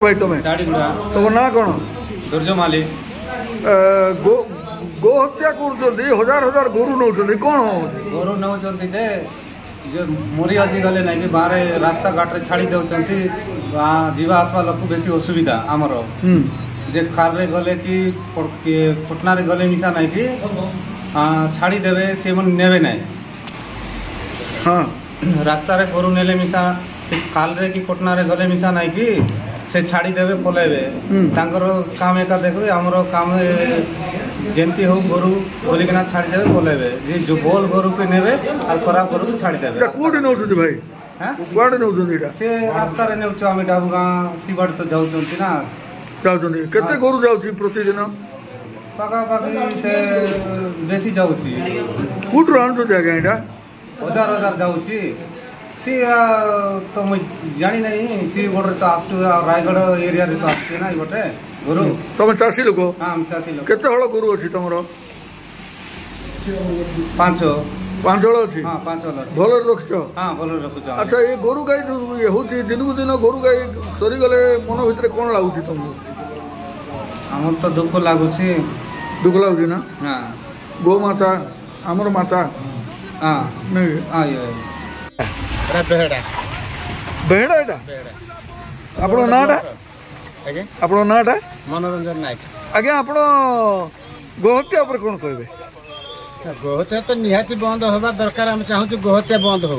भाई तुम्हें तुम ना कौन दुर्जमाली गो गो हत्या कर हजार हजार गोरु नौ कौन गोरु नौ जो मरी हजी गले ना कि बाहर रास्ता घाट रे छाड़ी दउचंती जीवा आसवा लोक बेसी असुविधा आमर जे कार रे गले कि पटना रे गले मिसा ना कि छाड़ी देवे से मन नेवे ना हाँ रास्ता रे गोरु नेले मिसा खाल रे कि पटना रे गले मिसा ना कि से छाड़ी देवे पलाइबे तांकर काम एका देखबे हमर काम जेंती हो गोरु बोलिकना छाड़ी देवे पलाइबे जे जो बोल गोरु के नेबे और खराब गोरु के छाड़ी देवे कोडी नउछुती भाई हां कोडी नउछुती एटा से रास्ता रे नेउछ आमे डाबुगा सिबड तो जाउचंती ना जाउचंती केते गोरु जाउची प्रतिदिन पाका पाकी से बेसी जाउची कुट राणो जागा एटा हजार हजार जाउची सी तो मैं जानी नहीं सी गोटे तो आसु रायगढ़ एरिया रे तो आसु ना गोटे गुरु तुम चाषी लोक हां हम चाषी लोक केते हळ गुरु अछि तमरो पांच हळ अछि हां पांच हळ अछि भलो रखछो हां भलो रखछो अच्छा ये गोरु गाय जो होती दिन को दिन गोरु गाय सरी गले मन भितर कोन लागुची तुमको हमर तो दुख लागुची ना हां गो माता हमर माता हां नहीं आयो बेहड़ा बेहड़ा एटा आपन नाटा आगे आपन नाटा मनोरंजन नायक आगे आपन गोहत्या ऊपर कोन कहबे गोहत्या तो निहाती बंद होबा दरकार हम चाहू गोहत्या बंद हो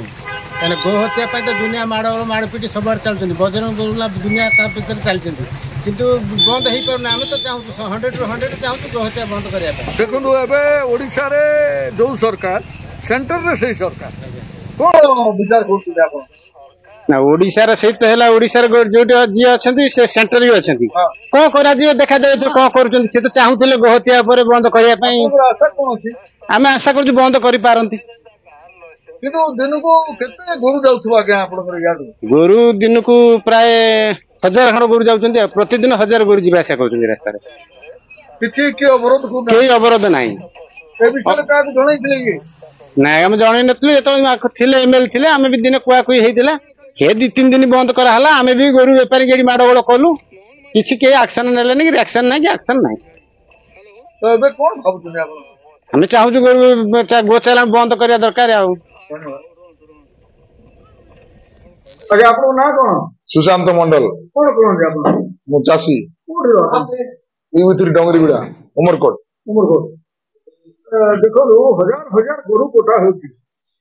कने गोहत्या पाई तो दुनिया माड़पीटी सब चलते बजरंग बरुला दुनिया ता भीतर चलते किंतु बंद हो पार आम तो चाहूँ 100 ରୁ 100 चाहूँ गोहत्या बंद करने देखो एबे ओडिशा रे जो सरकार सेंटर रे सही सरकार कौन विचार करछुते आपन ना ओडिसा रे सही पहला ओडिसा रे जोटी जी अछंती से सेंटर भी अछंती कोन करा जियो देखा जाय तो कोन करूचंती से तो चाहूतले गोहत्या ऊपर बंद करिया पई आशा कोन अछि आमे आशा करछु बंद करि पारंती किंतु दिन को केते गोरु जाउथबा के आपन कर याद गोरु दिन को प्राय 1000 खंड गोरु जाउचंती प्रतिदिन 1000 गोरु जीवा आशा करचंती रास्ता रे किछि के अवरोध को कोई अवरोध नाही ए विषय का जणाइथिले कि ना हम जणै नथले जतो थिले एमएल थिले आमे भी दिन कुआ कुई हेतिला से 2-3 दिन बंद करा हला आमे भी गोरु व्यापारी गेडी माडगोळ कलु किछि के एक्शन नेले नि रिएक्शन नाही कि एक्शन नाही तो एबे कोन भाबुछन आपण हमें चाहू गोरु गोचाला बंद करिया दरकार आउ अरे आपन ना कोन सुशांत मंडल कोन कोन जे आपन मु चासी कोन ई उतरी डोंगरीगुड़ा उमरकोट देखो हजार हजार गोरु कोटा होती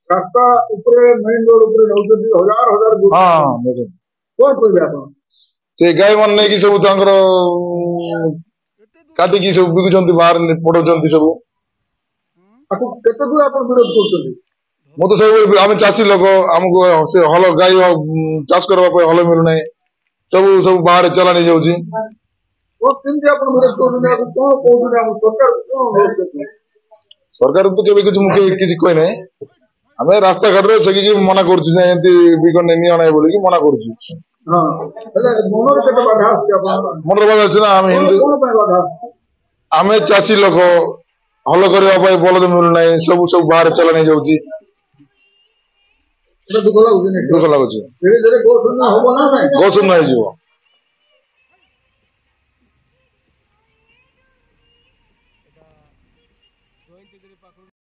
रास्ता ऊपर मेन रोड ऊपर रहउछथि हजार हजार गोरु हां बुझो कोन कहबे आपन से गाय मन नै कि सब तांकर काटी की सब बिकुचंती बाहर पडोचंती सब आपन केते दूर आपन विरोध करछथि मु तो सब आमे चासी लोक हमको से हल गाय चाष करबा पे हल मिलु नै सब सब बाहर चला नै जाउची ओ तीन जे आपन विरोध करछथि आपन कोन कोन हम सरकार कोन विरोध करछथि सरकार तो केबे कुछ मुखे किछि कोइ नै हमें रास्ता घाट रे सकी की मना करछु नै एंती बिकन नै नै बोली की मना करछु हां हेले मनोर केते बाधा अछि आपन मनोर बाधा अछि ना हम हिंदू कोन पे बाधा हमें चासी लोक हल करबा पे बलद मिलु नै सब सब बाहर चला नै जाउची दुख लागुची दुख लागुची धीरे धीरे गो शून्य होबो ना गो शून्य हो जिवो